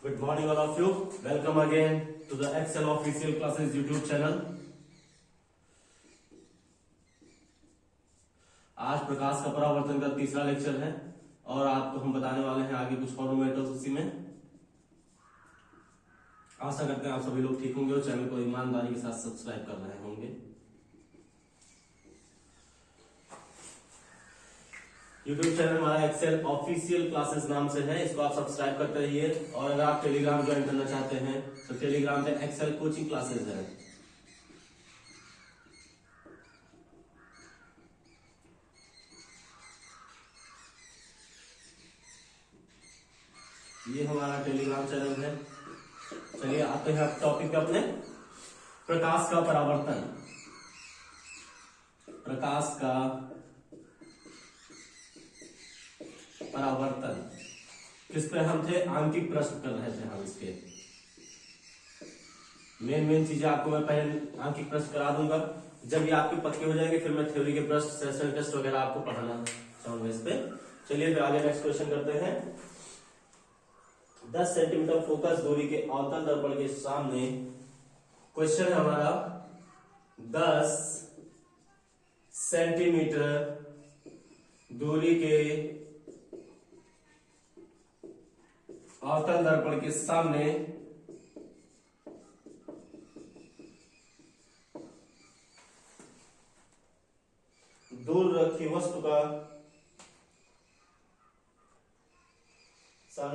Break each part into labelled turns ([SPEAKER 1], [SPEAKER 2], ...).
[SPEAKER 1] Good morning all of you. Welcome again to the Excel Official Classes YouTube channel. आज प्रकाश का परावर्तन का तीसरा लेक्चर है और आपको हम बताने वाले हैं आगे कुछ फॉर्मूलेटर्स उसी में। आशा करते हैं आप सभी लोग ठीक होंगे और चैनल को ईमानदारी के साथ सब्सक्राइब कर रहे होंगे। YouTube चैनल हमारा एक्सेल ऑफिशियल क्लासेस नाम से है, इसको आप सब्सक्राइब करते रहिए। और अगर आप टेलीग्राम ज्वाइन करना चाहते हैं तो टेलीग्राम पे एक्सेल कोचिंग क्लासेस है। ये हमारा टेलीग्राम चैनल है। चलिए आते हैं आप टॉपिक पे अपने। प्रकाश का परावर्तन। प्रकाश का परावर्तन किस पे हम थे, आंकिक प्रश्न कर रहे थे हम। इसके मेन चीजें आपको मैं पहले आंकिक प्रश्न करा दूंगा। जब ये आपके पक्के हो जाएंगे फिर मैं थ्योरी के प्रश्न, सेशन टेस्ट वगैरह आपको पढ़ाना चाहूंगा इस पे। चलिए फिर आगे नेक्स्ट क्वेश्चन करते हैं। 10 सेंटीमीटर फोकस दूरी के अवतल दर्पण के सामने, क्वेश्चन है हमारा 10 सेंटीमीटर दूरी के अवतल दर्पण के सामने दूर रखी वस्तु का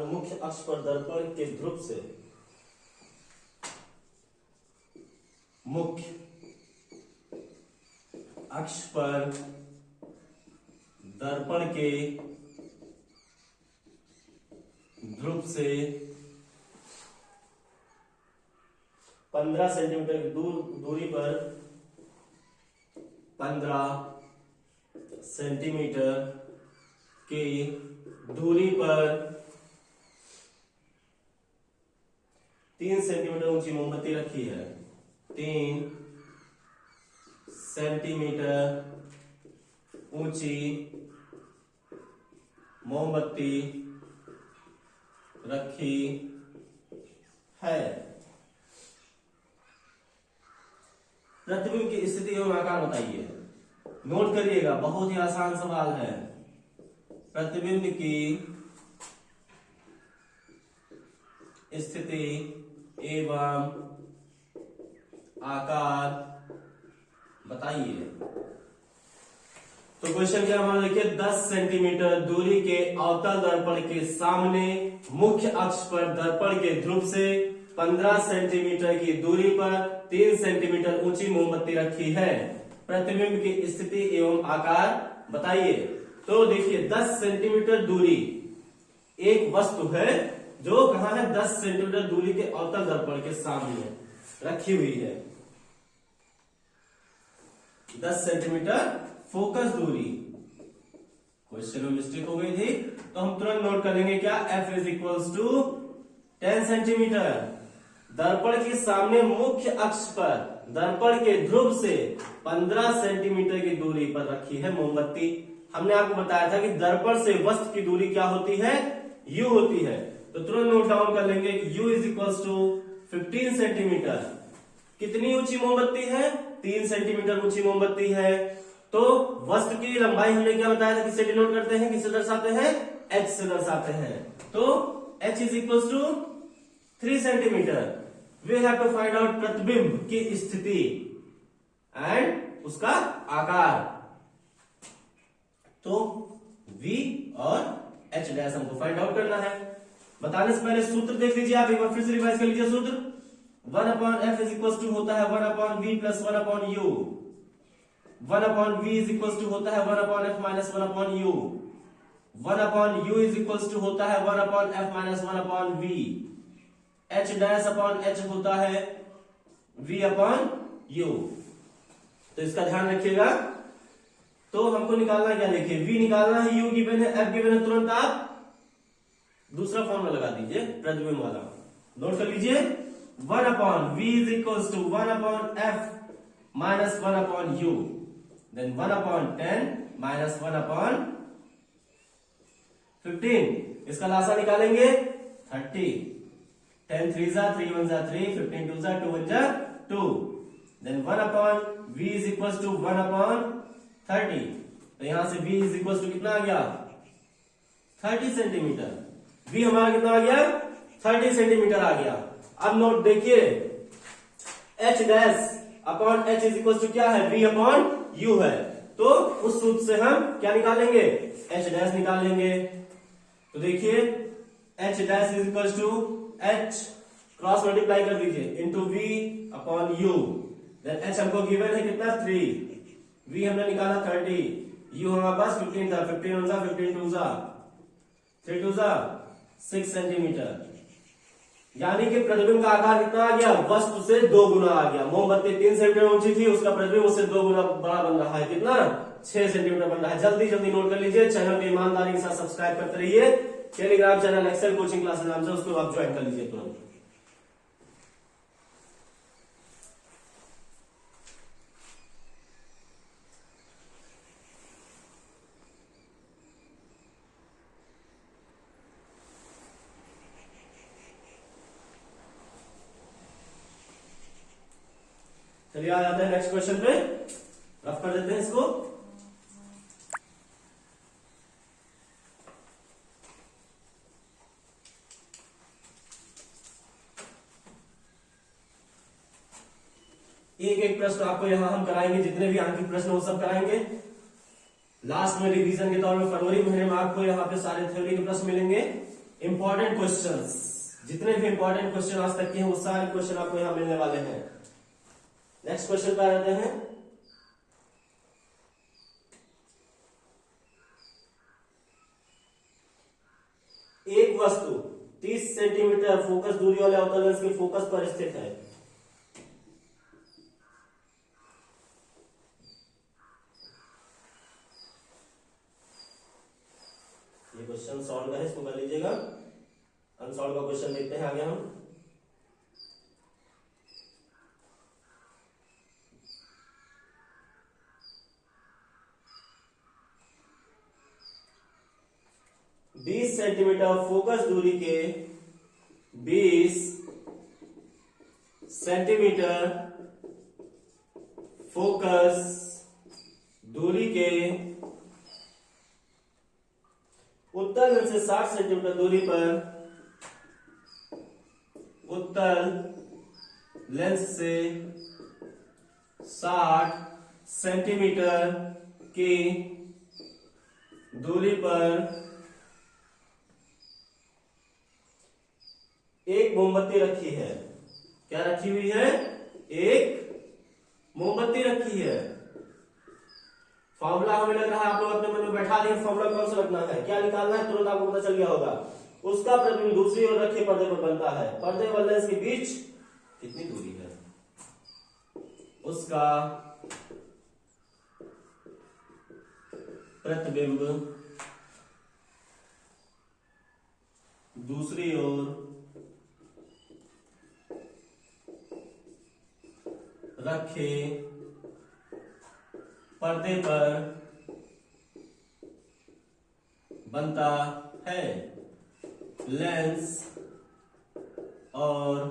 [SPEAKER 1] मुख्य अक्ष पर दर्पण के ध्रुव से, मुख्य अक्ष पर दर्पण के ध्रुव से 15 सेंटीमीटर की दूरी पर, 15 सेंटीमीटर की दूरी पर 3 सेंटीमीटर ऊंची मोमबत्ती रखी है। 3 सेंटीमीटर ऊंची मोमबत्ती रखी है। प्रतिबिंब की स्थिति एवं आकार बताइए। नोट करिएगा, बहुत ही आसान सवाल है। प्रतिबिंब की स्थिति एवं आकार बताइए। तो क्वेश्चन क्या हमारा देखिए, 10 सेंटीमीटर दूरी के अवतल दर्पण के सामने मुख्य अक्ष पर दर्पण के ध्रुव से 15 सेंटीमीटर की दूरी पर 3 सेंटीमीटर ऊंची मोमबत्ती रखी है। प्रतिबिंब की स्थिति एवं आकार बताइए। तो देखिए 10 सेंटीमीटर दूरी, एक वस्तु है जो कहां है, 10 सेंटीमीटर दूरी के अवतल दर्पण के सामने रखी हुई है। 10 सेंटीमीटर फोकस दूरी। क्वेश्चन में मिस्टेक हो गई थी तो हम तुरंत नोट कर लेंगे क्या, F is equals to 10 centimetre. दर्पण के सामने मुख्य अक्ष पर दर्पण के ध्रुव से 15 सेंटीमीटर की दूरी पर रखी है मोमबत्ती। हमने आपको बताया था कि दर्पण से वस्तु की दूरी क्या होती है, U होती है। तो तुरंत नोट डाउन कर लेंगे कि U is equals to 15 centimetre. कितनी ऊंची मोमबत्ती है, 3 सेंटीमीटर ऊंची मोमबत्ती है। तो वस्तु की लंबाई हमने क्या बताया था, किससे डिनोट करते हैं, किससे दर्शाते हैं, h से दर्शाते हैं। तो h is equals to 3 centimetre. We have to find out प्रतिबिंब की स्थिति एंड उसका आकार। तो v और h डैश हमको फाइंड आउट करना है। बताने से पहले सूत्र देख लीजिए, आप एक बार फिर से रिवाइज कर लीजिए सूत्र। 1/f इज इक्वल्स टू होता है 1/v plus 1/u। 1/v is equals to होता है 1/f minus 1/u। 1/u is equals to होता है 1/f minus 1/v। h dash upon h होता है v/u। तो इसका ध्यान रखिएगा। तो हमको निकालना क्या, देखिए v निकालना है, u गिवन है, f गिवन है। तुरंत आप दूसरा फॉर्मूला लगा दीजिए प्रतिबिंब वाला। नोट कर लीजिए, 1/v is equals to 1/f minus 1/u। Then 1/10 minus 1/15। इसका लासा निकालेंगे 30। 10 3 जा 3 1 जा 3, 15 2 जा 2 1 जा 2, then 1 upon v is equal to 1 upon 30, तो यहां से v इज इक्वल टू कितना आ गया 30 सेंटीमीटर। v हमारा कितना आ गया 30 सेंटीमीटर आ गया। अब नोट देखिए h dash upon h is equal to क्या है v अपॉन u है, तो उस सूत्र से हम क्या निकालेंगे h डैश निकाल लेंगे। तो देखिए h dash is equal to h cross multiply कर दीजिए into v upon u, then h हमको गिवन है कितना 3, v हमने निकाला 30, u हमारे पास 15 था, 15 1 जा 15 2 जा 3 2 जा 6 सेंटीमीटर, यानी कि प्रतिबिंब का आकार कितना आ गया वस्तु से 2 गुना आ गया। मोमबत्ती 3 सेंटीमीटर ऊंची थी, उसका प्रतिबिंब उससे 2 गुना बड़ा बन रहा है, कितना 6 सेंटीमीटर बन रहा है। जल्दी जल्दी नोट कर लीजिए, चैनल को ईमानदारी के साथ सब्सक्राइब करते रहिए। Telegram channel excel coaching classes नाम से उसको आप ज्वाइन कर लीजिए तुरंत। चलिए आ जाते हैं नेक्स्ट क्वेश्चन पे, रफ कर देते हैं इसको। एक एक प्रश्न आपको यहां हम कराएंगे, जितने भी आंकिक प्रश्न वो सब कराएंगे। लास्ट में रिवीजन के तौर में फरवरी महीने में आपको यहाँ पे सारे थ्योरी के प्रश्न मिलेंगे। इंपॉर्टेंट क्वेश्चंस, जितने भी इंपॉर्टेंट क्वेश्चन आज तक के हैं वो सारे क्वेश्चन आपको यहाँ मिलने वाले हैं। नेक्स्ट क्वेश्चन पे आ जाते हैं। एक वस्तु 30 सेंटीमीटर फोकस दूरी वाले अवतल लेंस के फोकस पर स्थित है। ये क्वेश्चन सॉल्व है, इसको कर लीजिएगा। अनसॉल्व का क्वेश्चन देखते हैं आगे हम। बीस सेंटीमीटर फोकस दूरी के 20 सेंटीमीटर फोकस दूरी के उत्तल लेंस से 60 सेंटीमीटर दूरी पर, उत्तल लेंस से 60 सेंटीमीटर की दूरी पर एक मोमबत्ती रखी है। क्या रखी हुई है? एक मोमबत्ती रखी है। फॉर्मूला हमें लग रहा है आप लोग अपने मन में बैठा दिए। फॉर्मूला कौन सा रखना है, क्या निकालना है, तुरंत आपको पता चल गया होगा। उसका प्रतिबिंब दूसरी ओर रखे पर्दे पर बनता है। पर्दे व लेंस के बीच कितनी दूरी है? उसका प्रतिबिंब दूसरी ओर रखे पर्दे पर बनता है। लेंस और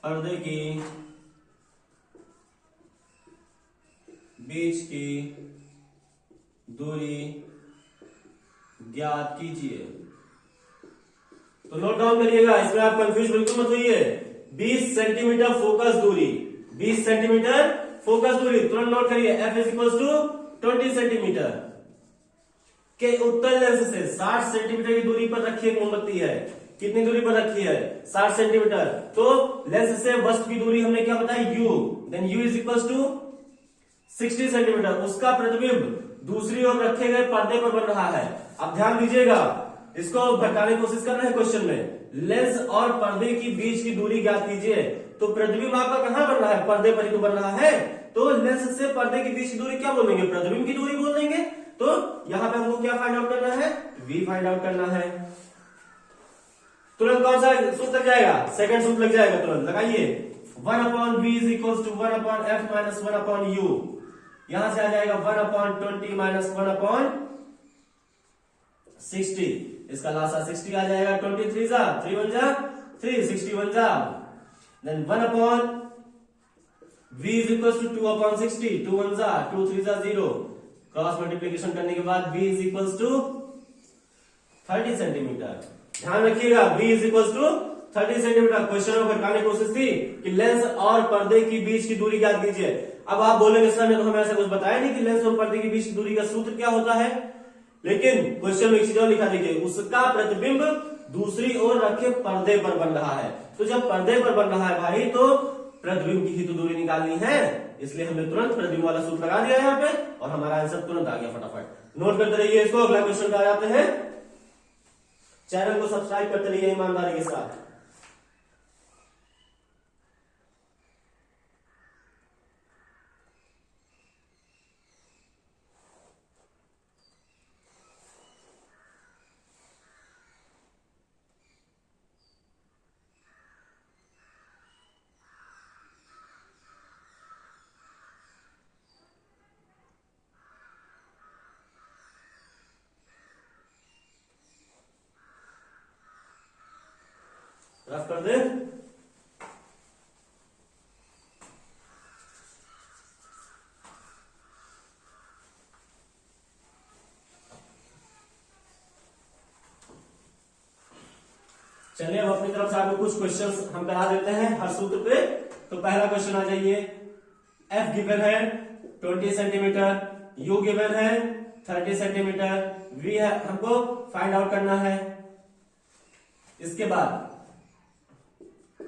[SPEAKER 1] पर्दे की बीच की दूरी ज्ञात कीजिए। तो नोट डाउन करिएगा, इसमें आप कंफ्यूज बिल्कुल मत होइए। 20 सेंटीमीटर फोकस दूरी, 20 सेंटीमीटर फोकस दूरी, तुरंत नोट करिए। F is equal to 20 centimetre के उत्तल लेंस से 60 सेंटीमीटर की दूरी पर रखी एक मोमबत्ती है। कितनी दूरी पर रखी है? 60 सेंटीमीटर। तो लेंस से वस्तु की दूरी हमने क्या बताई? U, then U is equal to 60 centimetre. उसका प्रतिबिंब दूसरी ओर रखे गए पर्दे पर बन रहा है। अब ध्यान दीजिएगा, इसको भटकाने की कोशिश करना है क्वेश्चन में। लेंस और पर्दे की बीच की दूरी ज्ञात कीजिए। तो प्रतिबिंब आपका कहां बन रहा है? पर्दे पर ही तो बन रहा है। तो लेंस से पर्दे की बीच की दूरी क्या बोल देंगे? प्रतिबिंब की दूरी बोल देंगे। तो यहां पे हमको क्या फाइंड आउट करना है? V फाइंड आउट करना है। तुरंत कौन सा सूत्र लग जाएगा? सेकंड सूत्र लग जाएगा, तुरंत लगाइए। 1 upon V is equal to 1 upon F minus 1 upon U। यहां से आ जाएगा 1 अपॉन 20 माइनस 1 अपॉन 60, इसका लासा 60 आ जाएगा, 23 जा 3 1 जा 3, 61 जा, then 1 upon v is equal to 2 upon 60, 2 1 जा 2 3 जा 0, क्रॉस मल्टीप्लीकेशन करने के बाद v is equal to 30 centimetre. ध्यान रखिएगा v is equal to 30 centimetre. Question में भटकाने की कोशिश थी कि लेंस और पर्दे की बीच की दूरी ज्ञात कीजिए। अब आप बोलेंगे सर ने तो हमें ऐसा कुछ बताया नहीं कि लेंस और पर्दे के बीच की दूरी का सूत्र क्या होता है, लेकिन क्वेश्चन में एक चीज और लिखा, देखिए उसका प्रतिबिंब दूसरी ओर रखे पर्दे पर बन रहा है। तो जब पर्दे पर बन रहा है भाई तो प्रतिबिंब की ही तो दूरी निकालनी है, इसलिए हमने तुरंत प्रतिबिंब वाला सूत्र लगा दिया यहाँ पे और हमारा आंसर तुरंत आ गया फटाफट। नोट करते रहिए इसको, अगला क्वेश्चन पे आ जाते हैं। चैनल को सब्सक्राइब करते रहिए ईमानदारी के साथ। रफ कर दे। चलिए अब अपनी तरफ से आपको कुछ क्वेश्चंस हम करा देते हैं हर सूत्र पे। तो पहला क्वेश्चन आ जाइए, F गिवन है 20 सेंटीमीटर, U गिवन है 30 सेंटीमीटर, V है हमको फाइंड आउट करना है। इसके बाद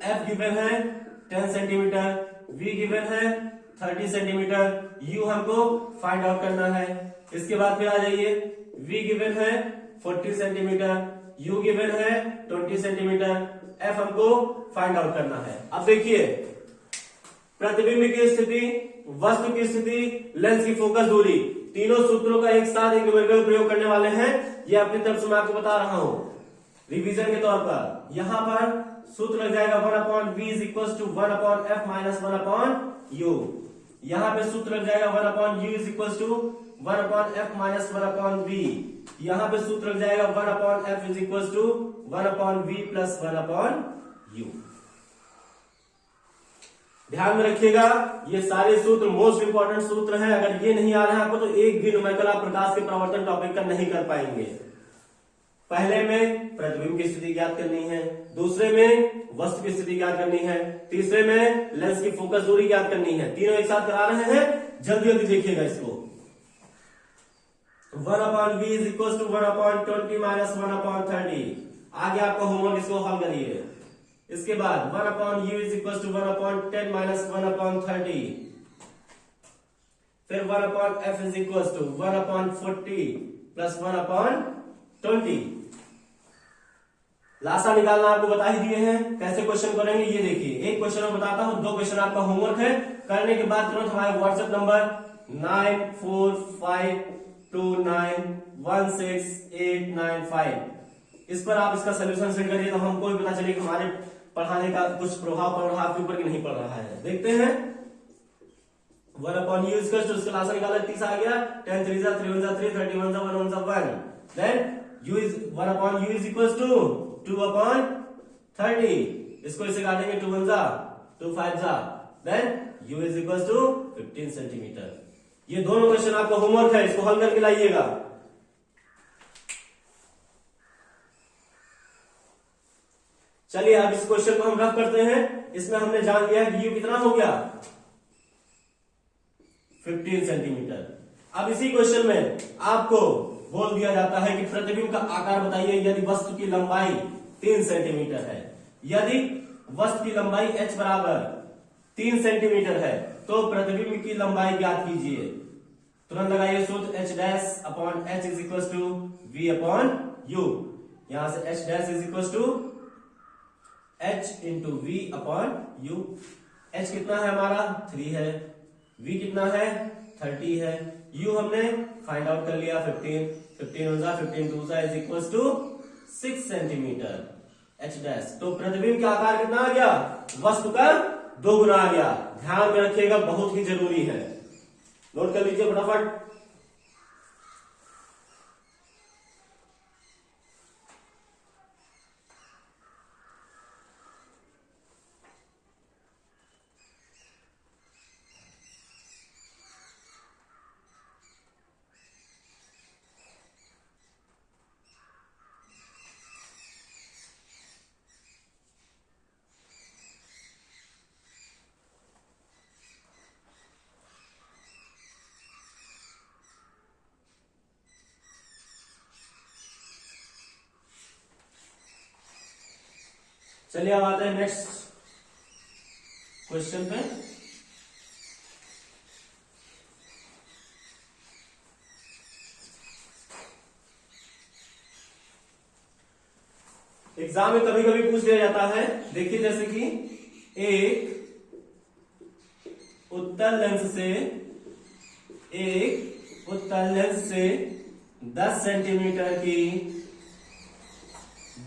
[SPEAKER 1] F गिवन है 10 सेंटीमीटर, V गिवन है 30 सेंटीमीटर, U हमको फाइंड आउट करना है। इसके बाद फिर आ जाइए, V गिवन है 40 सेंटीमीटर, U गिवन है 20 सेंटीमीटर, F हमको फाइंड आउट करना है। अब देखिए प्रतिबिंब की स्थिति, वस्तु की स्थिति, लेंस की फोकस दूरी, तीनों सूत्रों का एक साथ एक न्यूमेरिकल प्रयोग करने वाले हैं। ये अपनी तरफ से मैं आपको बता रहा हूं रिवीजन के तौर पर। यहां पर सूत्र लग जाएगा 1 upon v is equal to 1 upon f minus 1 upon u। यहां पे सूत्र लग जाएगा 1 upon u is equal to 1 upon f minus 1 upon v। यहां पे सूत्र लग जाएगा 1 upon f is equal to 1 upon v plus 1 upon u। ध्यान में रखिएगा ये सारे सूत्र मोस्ट इंपॉर्टेंट सूत्र हैं। अगर ये नहीं आ रहा है आपको तो एक भी न्यूमेरिकल आप प्रकाश के प्रवर्तन टॉपिक का नहीं कर पाएंगे। पहले में प्रतिबिंब की स्थिति ज्ञात करनी है, दूसरे में वस्तु की स्थिति ज्ञात करनी है, तीसरे में लेंस की फोकस दूरी ज्ञात करनी है। तीनों एक साथ करा रहे हैं, जल्दी जल्दी देखिएगा इसको। 1 upon v is equal to 1 upon 20 minus 1 upon 30। आगे आपका होमवर्क, इसको हल करिए। इसके बाद 1 upon u is equal to 1 upon 10 minus 1 upon 30। फिर 1 upon f is equal to 1 upon 40 plus 1 upon 20। लासा निकालना आपको बता ही दिए हैं, कैसे क्वेश्चन करेंगे ये देखिए। एक क्वेश्चन मैं बताता हूं, 2 क्वेश्चन आपका होमवर्क है। करने के बाद तुरंत हमारे व्हाट्सएप नंबर 9452291689 इस पर आप इसका सोल्यूशन सेंड करिए, तो हमको भी पता चले कि हमारे पढ़ाने का कुछ प्रभाव पड़ रहा है आपके ऊपर कि नहीं पड़ रहा है। देखते हैं 1 अपॉन u इसका उसका लासा निकाला 30 आ गया, 10 3 जा 3 1 जा 3, 31 जा 1 1 जा 1। Then u is 1 upon u is equal to 2 upon 30। इसको इसे काटेंगे 2 1 जा 2 5 जा, then u is equal to 15 centimetre. ये दोनों क्वेश्चन आपका होमवर्क है, इसको हल करके लाइएगा। चलिए अब इस क्वेश्चन को हम रफ करते हैं। इसमें हमने जान लिया कि u कितना हो गया 15 सेंटीमीटर। अब इसी क्वेश्चन में आपको बोल दिया जाता है कि प्रतिबिंब का आकार बताइए यदि वस्तु की लंबाई 3 सेंटीमीटर है। यदि वस्तु की लंबाई h बराबर 3 सेंटीमीटर है तो प्रतिबिंब की लंबाई ज्ञात कीजिए। तुरंत लगाइए सूत्र h dash upon h is equal to v upon u। यहां से h dash is equal to h into v upon u। h कितना है हमारा 3 है, v कितना है 30 है, u हमने फाइंड आउट कर लिया 15 15 2 is equal to 6 centimetre h dash. तो प्रतिबिंब का आकार कितना आ गया वस्तु का 2 गुना आ गया। ध्यान में रखिएगा, बहुत ही जरूरी है, नोट कर लीजिए फटाफट। चलिए अब आते हैं नेक्स्ट क्वेश्चन पे। एग्जाम में कभी कभी पूछ लिया जाता है, देखिए जैसे कि एक उत्तल लेंस से 10 सेंटीमीटर की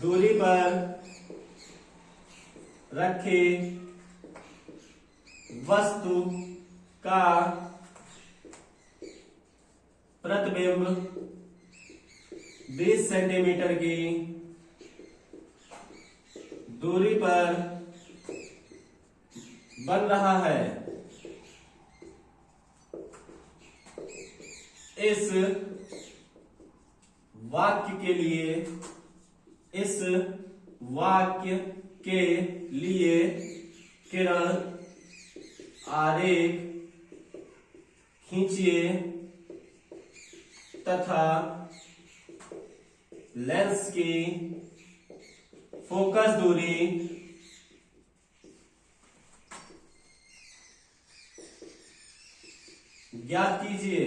[SPEAKER 1] दूरी पर रखे वस्तु का प्रतिबिंब 20 सेंटीमीटर की दूरी पर बन रहा है। इस वाक्य के लिए किरण आरेख खींचिए तथा लेंस की फोकस दूरी ज्ञात कीजिए।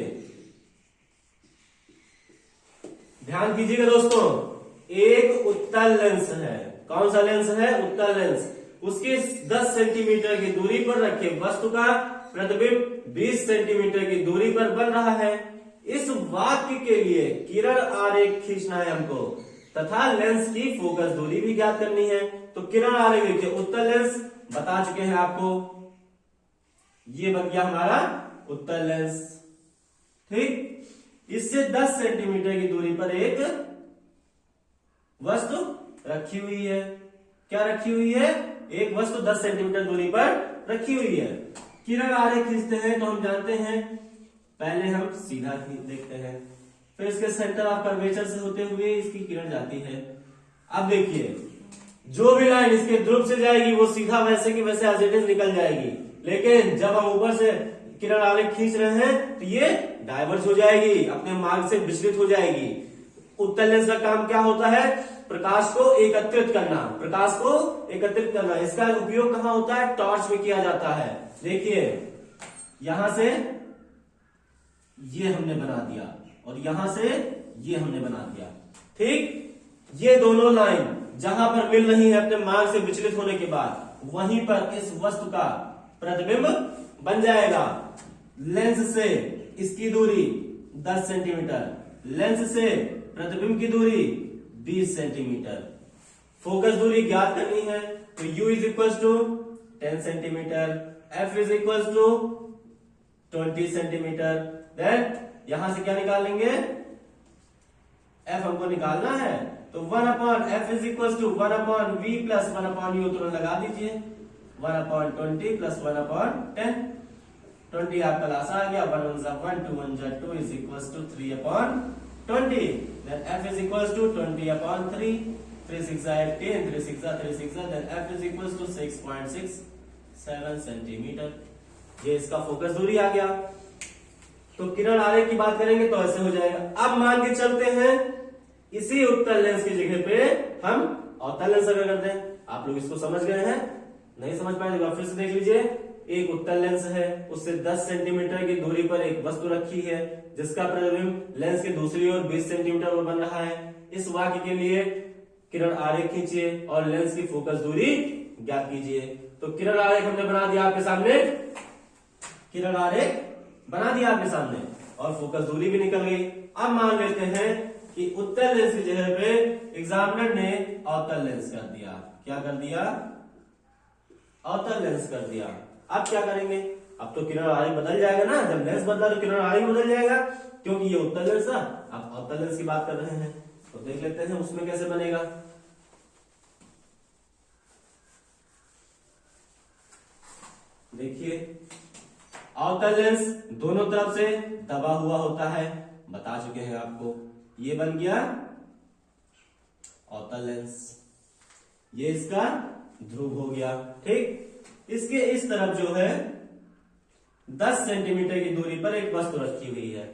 [SPEAKER 1] ध्यान कीजिएगा दोस्तों, एक उत्तल लेंस है। कौन सा लेंस है? उत्तल लेंस। उसके 10 सेंटीमीटर की दूरी पर रखे वस्तु का प्रतिबिंब 20 सेंटीमीटर की दूरी पर बन रहा है। इस वाक्य के लिए किरण आरेख खींचना है हमको तथा लेंस की फोकस दूरी भी ज्ञात करनी है। तो किरण आरेख देखिए, उत्तल लेंस बता चुके हैं आपको, ये बन गया हमारा उत्तल लेंस। ठीक, इससे 10 सेंटीमीटर की दूरी पर एक वस्तु रखी हुई है। क्या रखी हुई है? एक वस्तु 10 सेंटीमीटर दूरी पर रखी हुई है। किरण आरेख खींचते हैं तो हम जानते हैं, पहले हम सीधा देखते हैं, फिर इसके सेंटर ऑफ कर्वेचर से होते हुए इसकी किरण जाती है। अब देखिए, जो भी लाइन इसके ध्रुव से जाएगी वो सीधा वैसे की वैसे एज इट इज निकल जाएगी, लेकिन जब हम ऊपर से किरण आरेख खींच रहे हैं तो ये डाइवर्ज हो जाएगी, अपने मार्ग से विचलित हो जाएगी। उत्तल लेंस का काम क्या होता है? प्रकाश को एकत्रित करना। इसका उपयोग कहाँ होता है? टॉर्च में किया जाता है। देखिए, यहां से ये हमने बना दिया और यहां से ये हमने बना दिया। ठीक, ये दोनों लाइन जहां पर मिल रही है अपने मार्ग से विचलित होने के बाद, वहीं पर इस वस्तु का प्रतिबिंब बन जाएगा। लेंस से इसकी दूरी 10 सेंटीमीटर, लेंस से प्रतिबिंब की दूरी 20 सेंटीमीटर। फोकस दूरी ज्ञात करनी है तो u is equal to 10 centimetre, f is equal to 20 centimetre. Then यहां से क्या निकालेंगे? f हमको निकालना है तो 1/f is equal to 1/v plus 1/u तुरंत लगा दीजिए। 1/20 प्लस 1/10, 20 आपका लासा आ गया। 1 1 2 1 2 is equal to 3/20। Then f is equals to 20/3, 3 6 18, 3 6 36, then f is equals to 6.67 centimetre. ये इसका फोकस दूरी आ गया। तो किरण आरेख की बात करेंगे तो ऐसे हो जाएगा। अब मान के चलते हैं इसी उत्तल लेंस की जगह पे हम अवतल लेंस अगर करते हैं। आप लोग इसको समझ गए हैं? नहीं समझ पाए तो फिर से देख लीजिए। एक उत्तल लेंस है, उससे 10 सेंटीमीटर की दूरी पर एक वस्तु रखी है जिसका प्रतिबिंब लेंस की दूसरी ओर 20 सेंटीमीटर पर बन रहा है। इस वाक्य के लिए किरण आरेख खींचिए और लेंस की फोकस दूरी ज्ञात कीजिए। तो किरण आरेख हमने बना दिया आपके सामने, किरण आरेख बना दिया आपके सामने और फोकस दूरी भी निकल गई। अब मान लेते हैं कि उत्तल लेंस की जगह पे एग्जामिनर ने अवतल लेंस कर दिया। क्या कर दिया? अवतल लेंस कर दिया। अब क्या करेंगे? अब तो किरण आरेख बदल जाएगा ना, जब लेंस बदला तो किरण आरेख बदल जाएगा, क्योंकि ये उत्तल लेंस था। अब अवतल लेंस की बात कर रहे हैं तो देख लेते हैं उसमें कैसे बनेगा। देखिए, अवतल लेंस दोनों तरफ से दबा हुआ होता है, बता चुके हैं आपको। ये बन गया अवतल लेंस, ये इसका ध्रुव हो गया। ठीक, इसके इस तरफ जो है 10 सेंटीमीटर की दूरी पर एक वस्तु रखी हुई है।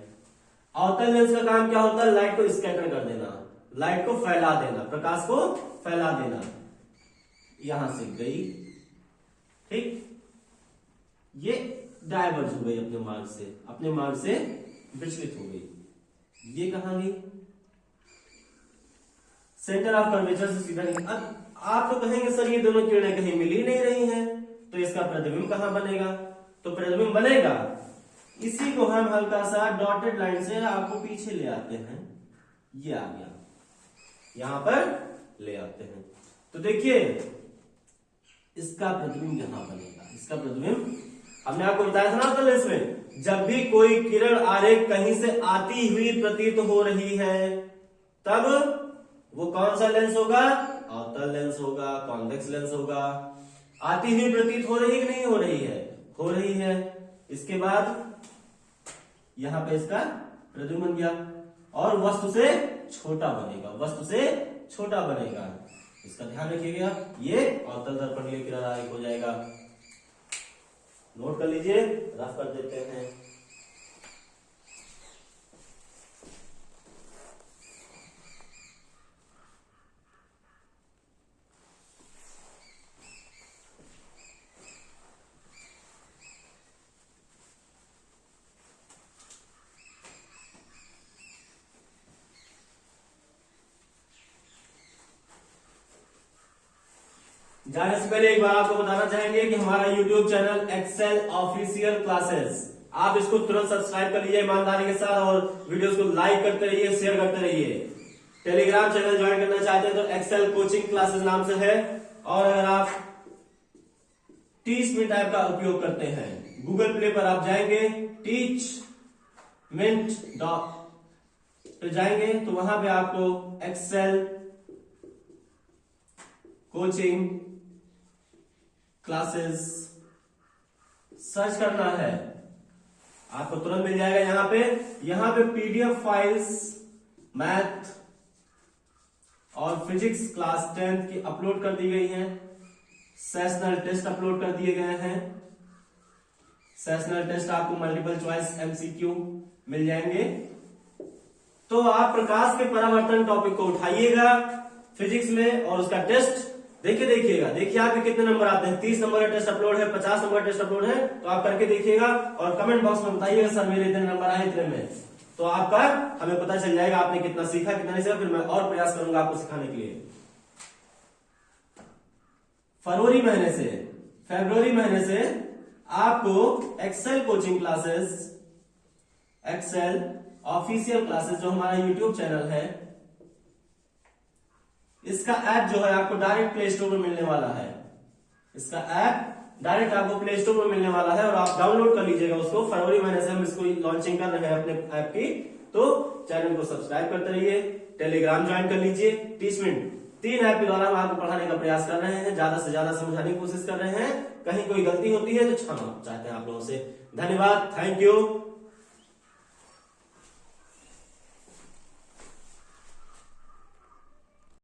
[SPEAKER 1] अवतल लेंस का काम क्या होता है? लाइट को स्कैटर कर देना, लाइट को फैला देना, प्रकाश को फैला देना। यहां से गई, ठीक, ये डाइवर्ज हो गई अपने मार्ग से विचलित हो गई। ये कहां गई? सेंटर ऑफ कर्वेचर से सीधा नहीं। अब आप तो कहेंगे सर ये दोनों किरणें कहीं मिल ही नहीं रही हैं, तो इसका प्रतिबिंब कहां बनेगा? तो प्रतिबिंब बनेगा, इसी को हम हल्का सा डॉटेड लाइन से आपको पीछे ले आते हैं, ये आ गया, यहां पर ले आते हैं। तो देखिए इसका प्रतिबिंब यहां बनेगा, इसका प्रतिबिंब हमने आपको बताया था ना कल इसमें, जब भी कोई किरण आरेख कहीं से आती हुई प्रतीत हो रही है तब वो कौन सा लेंस होगा? अवतल लेंस होगा, कॉन्वेक्स लेंस होगा। आती हुई प्रतीत हो रही कि नहीं हो रही है? हो रही है। इसके बाद यहां पे इसका प्रतिबिंब बन गया और वस्तु से छोटा बनेगा, वस्तु से छोटा बनेगा। इसका ध्यान रखिएगा, ये अवतल दर्पण के लिए किरण आरेख हो जाएगा। नोट कर लीजिए, रफ कर देते हैं। जाने से पहले एक बार आपको बताना चाहेंगे कि हमारा YouTube channel excel official classes, आप इसको तुरंत सब्सक्राइब कर लीजिए ईमानदारी के साथ और वीडियोस को लाइक करते रहिए, शेयर करते रहिए। टेलीग्राम चैनल ज्वाइन करना चाहते हैं तो एक्सेल कोचिंग क्लासेस नाम से है। और अगर आप टीच मिनट ऐप का उपयोग करते हैं, गूगल प्ले पर आप जाएंगे, टीच मिनट पे जाएंगे तो वहां पे आपको एक्सेल कोचिंग क्लासेस सर्च करना है, आपको तुरंत मिल जाएगा। यहां पे पीडीएफ फाइल्स मैथ और फिजिक्स क्लास 10th की अपलोड कर दी गई हैं। सेशनल टेस्ट अपलोड कर दिए गए हैं। सेशनल टेस्ट आपको मल्टीपल चॉइस एमसीक्यू मिल जाएंगे। तो आप प्रकाश के परावर्तन टॉपिक को उठाइएगा फिजिक्स में और उसका टेस्ट देखिए आपके कितने नंबर आते हैं। 30 नंबर का टेस्ट अपलोड है, 50 नंबर टेस्ट अपलोड है, तो आप करके देखिएगा और कमेंट बॉक्स में बताइएगा सर मेरे इतने नंबर आए इतने में, तो आपका हमें पता चल जाएगा आपने कितना सीखा कितना नहीं सीखा। फिर मैं और प्रयास करूंगा आपको सिखाने के लिए। फरवरी महीने से आपको excel coaching classes, excel official classes जो हमारा यूट्यूब चैनल है, इसका ऐप जो है आपको डायरेक्ट प्ले स्टोर में मिलने वाला है। इसका ऐप डायरेक्ट आपको प्ले स्टोर में मिलने वाला है और आप डाउनलोड कर लीजिएगा उसको। फरवरी महीने से हम इसको लॉन्चिंग कर रहे हैं अपने ऐप की, तो चैनल को सब्सक्राइब करते रहिए, टेलीग्राम ज्वाइन कर लीजिए। टीच मिनट 3 ऐप के द्वारा हम आपको पढ़ाने का प्रयास कर रहे हैं, ज्यादा से ज्यादा समझाने की कोशिश कर रहे हैं। कहीं कोई गलती होती है तो क्षमा चाहते हैं आप लोगों से। धन्यवाद, थैंक यू।